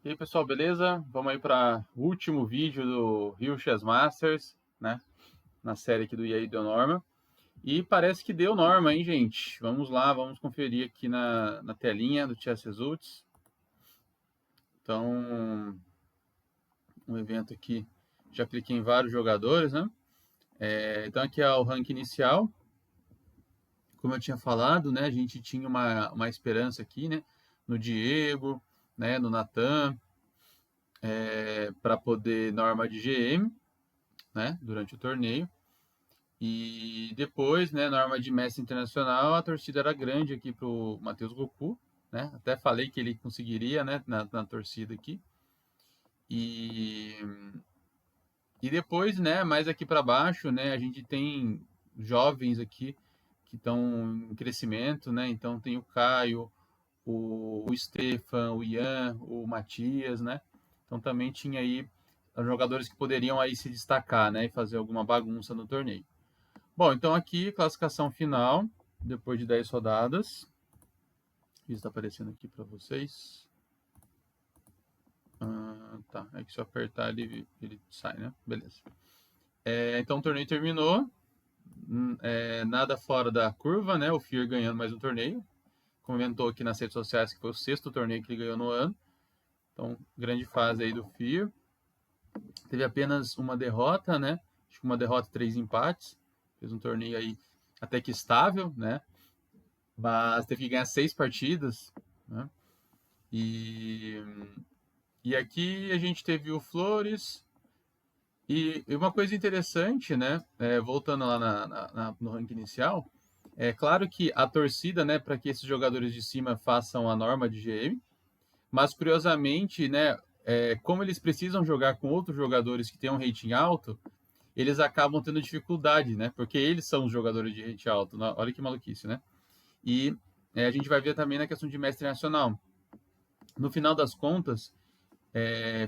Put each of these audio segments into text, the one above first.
E aí, pessoal, beleza? Vamos aí para o último vídeo do Rio Chess Masters, né? Na série aqui do E aí, deu norma. E parece que deu norma, hein, gente? Vamos lá, vamos conferir aqui na telinha do Chess Results. Então, um evento aqui, já cliquei em vários jogadores, né? Então aqui é o ranking inicial. Como eu tinha falado, né? A gente tinha uma esperança aqui, né? No Diego, né? No Natan, para poder norma de GM, né? Durante o torneio. E depois, né, norma de mestre internacional, a torcida era grande aqui pro Matheus Goku, né? Até falei que ele conseguiria, né, na torcida aqui. E, e depois, né, mais aqui para baixo, né, a gente tem jovens aqui que estão em crescimento, né? Então tem o Caio, o Stefan, o Ian, o Matias, né? Então também tinha aí jogadores que poderiam aí se destacar, né, e fazer alguma bagunça no torneio. Bom, então aqui, classificação final, depois de 10 rodadas. Isso está aparecendo aqui para vocês. Tá, é que se eu apertar ele sai, né? Beleza. Então o torneio terminou. Nada fora da curva, né? O Fear ganhando mais um torneio. Comentou aqui nas redes sociais que foi o 6º torneio que ele ganhou no ano. Então, grande fase aí do Fear. Teve apenas uma derrota, né? Acho que uma derrota e 3 empates. Fez um torneio aí até que estável, né? Mas teve que ganhar 6 partidas, né? E, e aqui a gente teve o Flores. E uma coisa interessante, né? Voltando lá no ranking inicial, é claro que a torcida, né, para que esses jogadores de cima façam a norma de GM, mas curiosamente, né, como eles precisam jogar com outros jogadores que têm um rating alto, eles acabam tendo dificuldade, né? Porque eles são os jogadores de rating alto. Olha que maluquice, né? E a gente vai ver também na questão de mestre nacional. No final das contas,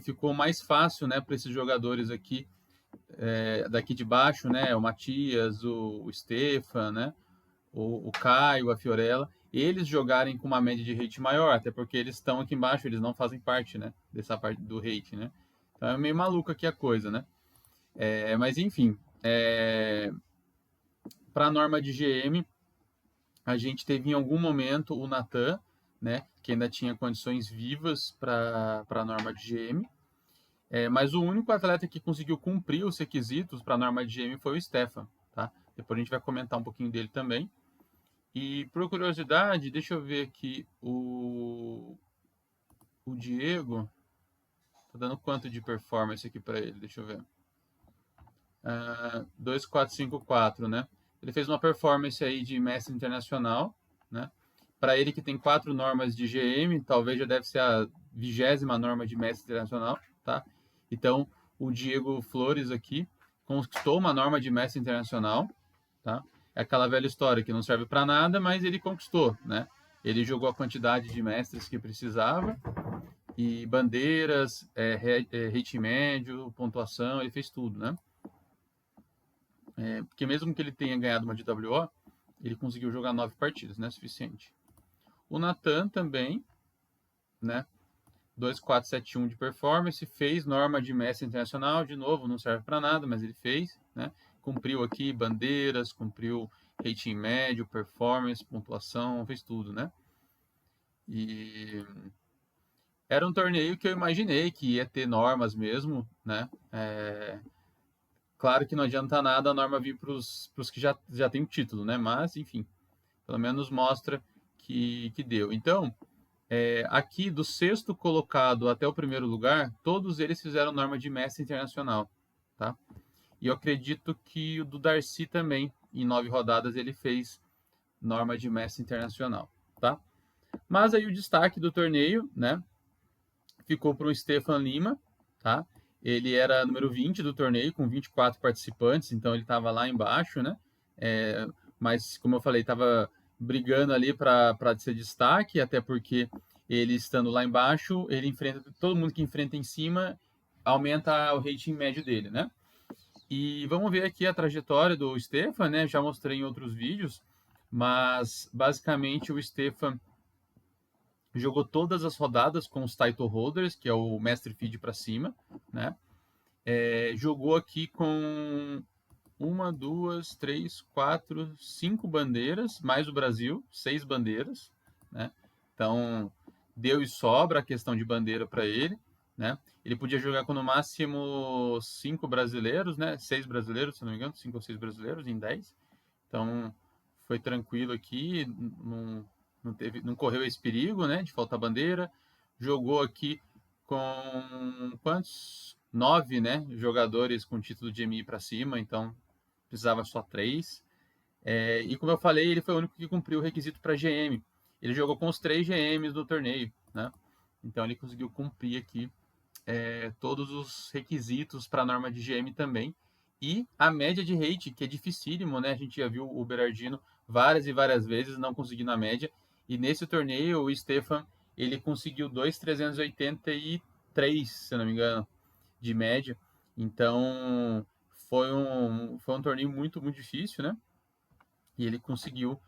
ficou mais fácil, né, para esses jogadores aqui, daqui de baixo, né, o Matias, o Stefan, né, o Caio, a Fiorella, eles jogarem com uma média de rate maior, até porque eles estão aqui embaixo, eles não fazem parte, né, dessa parte do rate, né. Então é meio maluco aqui a coisa, né. Mas enfim, para a norma de GM, a gente teve em algum momento o Natan, né, que ainda tinha condições vivas para a norma de GM. Mas o único atleta que conseguiu cumprir os requisitos para a norma de GM foi o Stefan, tá? Depois a gente vai comentar um pouquinho dele também. E por curiosidade, deixa eu ver aqui o Diego, tá dando quanto de performance aqui para ele? Deixa eu ver. 2,454, né? Ele fez uma performance aí de mestre internacional, né? Para ele que tem 4 normas de GM, talvez já deve ser a 20ª norma de mestre internacional, tá? Então, o Diego Flores aqui conquistou uma norma de mestre internacional, tá? É aquela velha história que não serve para nada, mas ele conquistou, né? Ele jogou a quantidade de mestres que precisava e bandeiras, rate médio, pontuação, ele fez tudo, né? Porque mesmo que ele tenha ganhado uma de WO, ele conseguiu jogar 9 partidas, né? Suficiente. O Natan também, né? 2,471 de performance, fez norma de mestre internacional, de novo, não serve para nada, mas ele fez, né? Cumpriu aqui bandeiras, cumpriu rating médio, performance, pontuação, fez tudo, né? E era um torneio que eu imaginei que ia ter normas mesmo, né? Claro que não adianta nada a norma vir para os que já tem o título, né? Mas, enfim, pelo menos mostra que deu. Então, aqui do 6º colocado até o 1º lugar, todos eles fizeram norma de mestre internacional, tá? E eu acredito que o do Darcy também, em 9 rodadas, ele fez norma de mestre internacional, tá? Mas aí o destaque do torneio, né, ficou para o Stefan Lima, tá? Ele era número 20 do torneio, com 24 participantes, então ele estava lá embaixo, né? Mas, como eu falei, estava brigando ali para ser destaque, até porque ele estando lá embaixo, ele enfrenta todo mundo que enfrenta em cima, aumenta o rating médio dele, né? E vamos ver aqui a trajetória do Stefan, né? Já mostrei em outros vídeos, mas basicamente o Stefan jogou todas as rodadas com os title holders, que é o Master Feed para cima, né? Jogou aqui com 1, 2, 3, 4, 5 bandeiras, mais o Brasil, 6 bandeiras, né? Então, deu e sobra a questão de bandeira para ele, né? Ele podia jogar com no máximo 5 brasileiros, né? 6 brasileiros, se não me engano, 5 ou 6 brasileiros em 10. Então, foi tranquilo aqui, não correu esse perigo, né? De faltar bandeira. Jogou aqui com quantos? 9, né? Jogadores com título de MI para cima, então precisava só 3. E como eu falei, ele foi o único que cumpriu o requisito para GM. Ele jogou com os 3 GMs do torneio, né? Então ele conseguiu cumprir aqui todos os requisitos para a norma de GM também. E a média de rate, que é dificílimo, né? A gente já viu o Berardino várias e várias vezes não conseguindo a média. E nesse torneio, o Stefan, ele conseguiu 2,383, se eu não me engano, de média. Então, foi um torneio muito, muito difícil, né? E ele conseguiu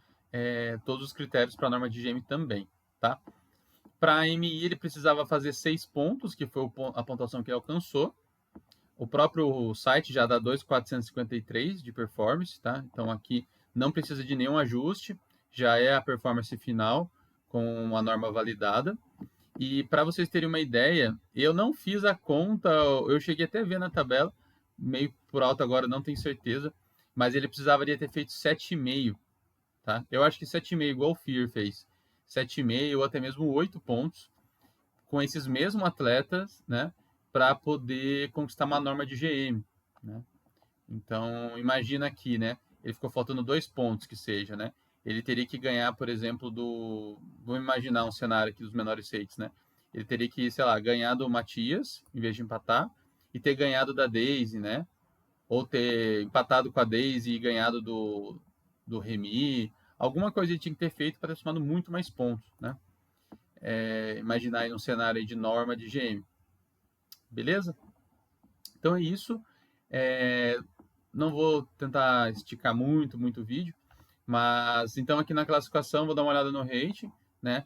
todos os critérios para a norma de GM também, tá? Para a MI, ele precisava fazer 6 pontos, que foi a pontuação que ele alcançou. O próprio site já dá 2,453 de performance, tá? Então aqui não precisa de nenhum ajuste, já é a performance final com a norma validada. E para vocês terem uma ideia, eu não fiz a conta, eu cheguei até a ver na tabela, meio por alto agora, não tenho certeza, mas ele precisaria ter feito 7,5, tá? Eu acho que 7,5 igual o Fear fez. 7,5 ou até mesmo 8 pontos com esses mesmos atletas, né, para poder conquistar uma norma de GM, né? Então, imagina aqui, né, ele ficou faltando 2 pontos que seja, né? Ele teria que ganhar, por exemplo, vamos imaginar um cenário aqui dos menores rates, né? Ele teria que, sei lá, ganhar do Matias, em vez de empatar, e ter ganhado da Daisy, né? Ou ter empatado com a Daisy e ganhado do Remy. Alguma coisa ele tinha que ter feito para ter somado muito mais pontos, né? Imaginar aí um cenário aí de norma de GM. Beleza? Então é isso. Não vou tentar esticar muito o vídeo, mas então aqui na classificação vou dar uma olhada no rate, né?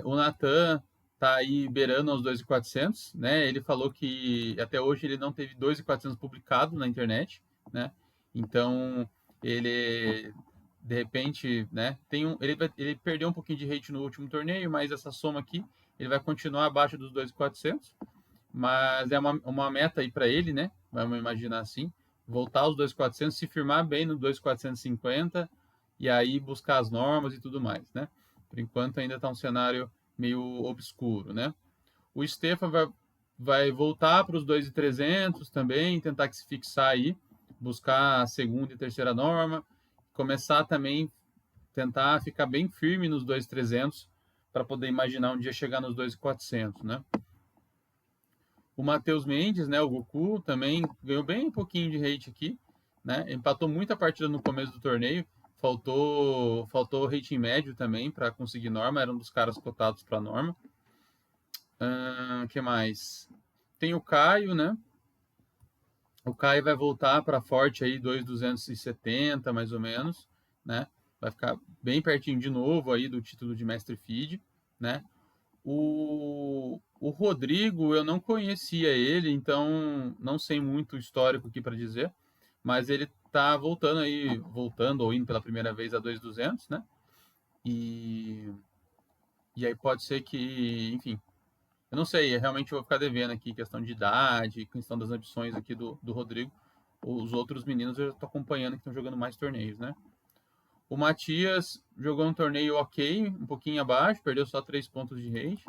O Nathan tá aí beirando aos 2.400, né? Ele falou que até hoje ele não teve 2.400 publicado na internet, né? Então ele de repente, né? Ele perdeu um pouquinho de rate no último torneio, mas essa soma aqui ele vai continuar abaixo dos 2.400, mas é uma meta aí para ele, né? Vamos imaginar assim, voltar aos 2.400, se firmar bem no 2.450 e aí buscar as normas e tudo mais, né? Por enquanto ainda está um cenário meio obscuro, né? O Stefan vai voltar para os 2.300 também, tentar que se fixar aí, buscar a segunda e terceira norma, começar também tentar ficar bem firme nos 2.300 para poder imaginar um dia chegar nos 2.400, né? O Matheus Mendes, né, o Goku, também ganhou bem um pouquinho de hate aqui, né? Empatou muita partida no começo do torneio, faltou rating médio também para conseguir norma, era um dos caras cotados para norma. Que mais? Tem o Caio, né? O Caio vai voltar para forte aí 2.270 mais ou menos, né? Vai ficar bem pertinho de novo aí do título de Mestre Feed, né? O Rodrigo, eu não conhecia ele, então não sei muito o histórico aqui para dizer, mas ele tá voltando ou indo pela primeira vez a 2.200, né? E aí pode ser que, enfim, eu não sei, realmente eu vou ficar devendo aqui questão de idade, questão das ambições aqui do Rodrigo. Os outros meninos eu estou acompanhando que estão jogando mais torneios, né? O Matias jogou um torneio ok, um pouquinho abaixo, perdeu só 3 pontos de rate,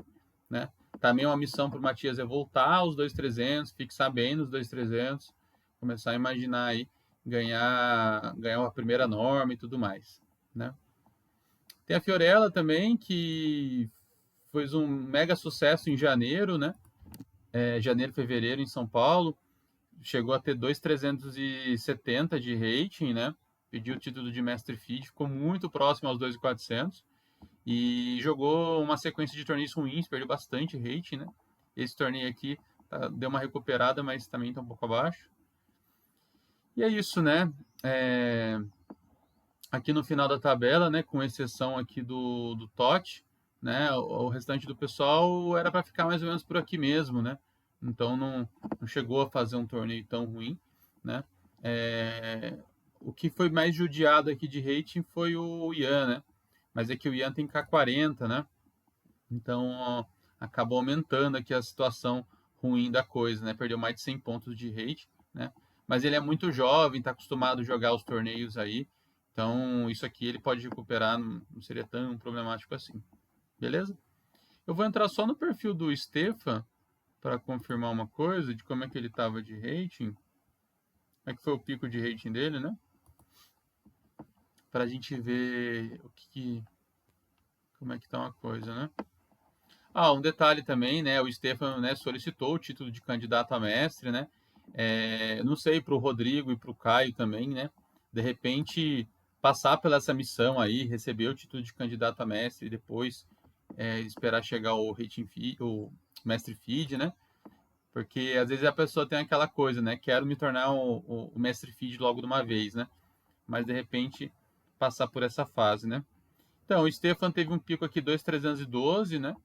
né? Também uma missão para o Matias é voltar aos 2.300, fixar bem nos 2.300, começar a imaginar aí ganhar a primeira norma e tudo mais, né? Tem a Fiorella também, que fez um mega sucesso em janeiro, né? Janeiro, fevereiro em São Paulo. Chegou a ter 2.370 de rating, né? Pediu o título de Mestre Feed, ficou muito próximo aos 2.400 e jogou uma sequência de torneios ruins, perdeu bastante rating, né? Esse torneio aqui deu uma recuperada, mas também está um pouco abaixo. E é isso, né? Aqui no final da tabela, né? Com exceção aqui do Totti, né? O restante do pessoal era para ficar mais ou menos por aqui mesmo, né? Então não chegou a fazer um torneio tão ruim, né? É, o que foi mais judiado aqui de rating foi o Ian, né? Mas é que o Ian tem K40, né? Então ó, acabou aumentando aqui a situação ruim da coisa, né? Perdeu mais de 100 pontos de rate, né? Mas ele é muito jovem, está acostumado a jogar os torneios aí. Então isso aqui ele pode recuperar, não seria tão problemático assim. Beleza? Eu vou entrar só no perfil do Stefan para confirmar uma coisa de como é que ele estava de rating. Como é que foi o pico de rating dele, né? Para a gente ver como é que tá uma coisa, né? Ah, um detalhe também, né? O Stefan, né, solicitou o título de candidato a mestre, né? Não sei para o Rodrigo e para o Caio também, né? De repente passar pela essa missão aí, receber o título de candidato a mestre e depois esperar chegar o rating feed, o mestre feed, né? Porque às vezes a pessoa tem aquela coisa, né? Quero me tornar o mestre feed logo de uma vez, né? Mas de repente passar por essa fase, né? Então, o Stefan teve um pico aqui 2.312, né?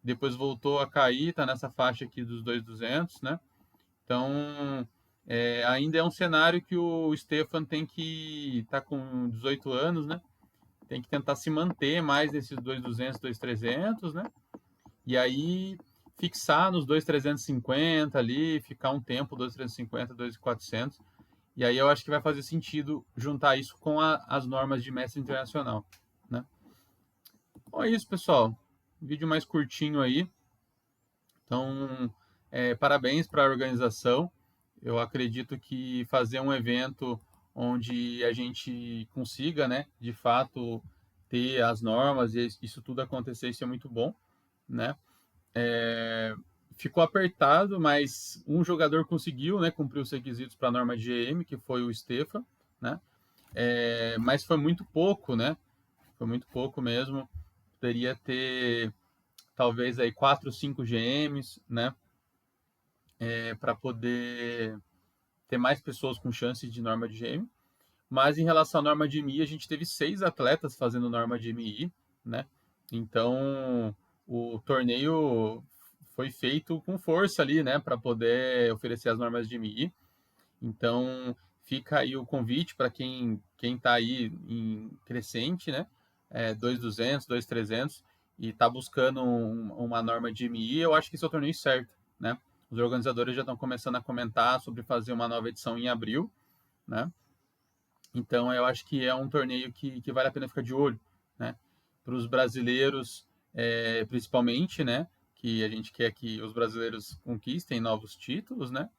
Depois voltou a cair, tá nessa faixa aqui dos 2.200, né? Então, ainda é um cenário que o Stefan tem que tá com 18 anos, né? Tem que tentar se manter mais nesses 2.200, 2.300, né? E aí fixar nos 2.350 ali, ficar um tempo 2.350, 2.400. E aí eu acho que vai fazer sentido juntar isso com as normas de mestre internacional, né? Bom, é isso, pessoal. Vídeo mais curtinho aí. Então, parabéns para a organização. Eu acredito que fazer um evento onde a gente consiga, né, de fato, ter as normas e isso tudo acontecer, isso é muito bom, né? É, ficou apertado, mas um jogador conseguiu, né, cumprir os requisitos para a norma de GM, que foi o Stefan, né? Mas foi muito pouco, né? Foi muito pouco mesmo. Poderia ter talvez aí 4, 5 GMs, né? Para poder ter mais pessoas com chance de norma de GM. Mas em relação à norma de MI, a gente teve 6 atletas fazendo norma de MI, né? Então o torneio foi feito com força ali, né, para poder oferecer as normas de MI. Então fica aí o convite para quem está aí em crescente, né? 2.200, 2.300 e está buscando uma norma de MI, eu acho que esse é o torneio certo, né? Os organizadores já estão começando a comentar sobre fazer uma nova edição em abril, né? Então eu acho que é um torneio que vale a pena ficar de olho, né? Para os brasileiros, principalmente, né? Que a gente quer que os brasileiros conquistem novos títulos, né?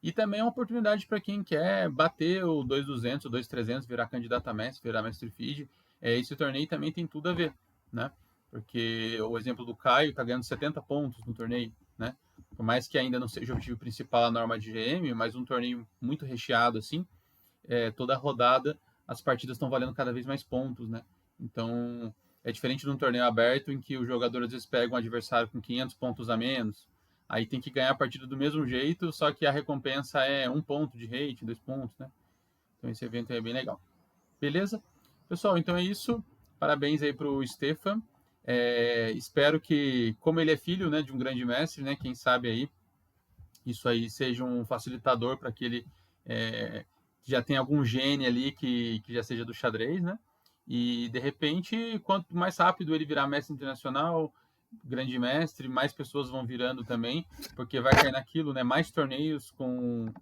E também é uma oportunidade para quem quer bater o 2.200, o 2.300, virar candidato a mestre, virar mestre feed. Esse torneio também tem tudo a ver, né? Porque o exemplo do Caio está ganhando 70 pontos no torneio, né? Por mais que ainda não seja o objetivo principal a norma de GM, mas um torneio muito recheado assim, toda rodada as partidas estão valendo cada vez mais pontos, né? Então, é diferente de um torneio aberto em que o jogador às vezes pega um adversário com 500 pontos a menos, aí tem que ganhar a partida do mesmo jeito, só que a recompensa é 1 ponto de rate, 2 pontos, né? Então esse evento é bem legal. Beleza? Pessoal, então é isso. Parabéns aí para o Stefan. Espero que, como ele é filho, né, de um grande mestre, né, quem sabe aí isso aí seja um facilitador para que ele já tenha algum gene ali que já seja do xadrez, né? E de repente, quanto mais rápido ele virar mestre internacional, grande mestre, mais pessoas vão virando também, porque vai cair naquilo, né? Mais torneios com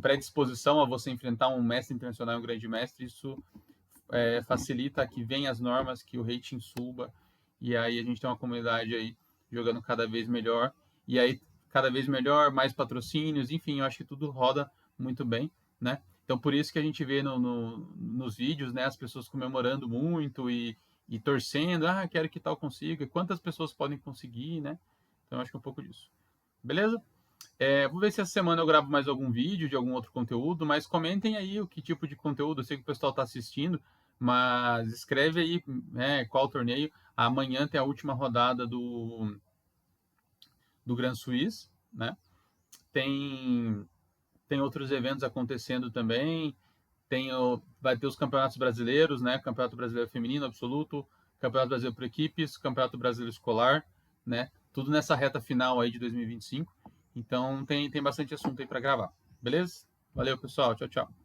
predisposição a você enfrentar um mestre internacional e um grande mestre, isso facilita que venham as normas, que o rating suba, e aí a gente tem uma comunidade aí jogando cada vez melhor, e aí cada vez melhor, mais patrocínios, enfim, eu acho que tudo roda muito bem, né? Então por isso que a gente vê nos vídeos, né, as pessoas comemorando muito e torcendo, quero que tal consiga, quantas pessoas podem conseguir, né? Então eu acho que é um pouco disso. Beleza? Vou ver se essa semana eu gravo mais algum vídeo de algum outro conteúdo, mas comentem aí o que tipo de conteúdo, eu sei que o pessoal está assistindo, mas escreve aí, né, qual torneio. Amanhã tem a última rodada do Grand Suisse, né? Tem, tem outros eventos acontecendo também, vai ter os campeonatos brasileiros, né? Campeonato Brasileiro Feminino Absoluto, Campeonato Brasileiro por equipes, Campeonato Brasileiro Escolar, né? Tudo nessa reta final aí de 2025. Então tem bastante assunto aí para gravar. Beleza? Valeu, pessoal. Tchau, tchau.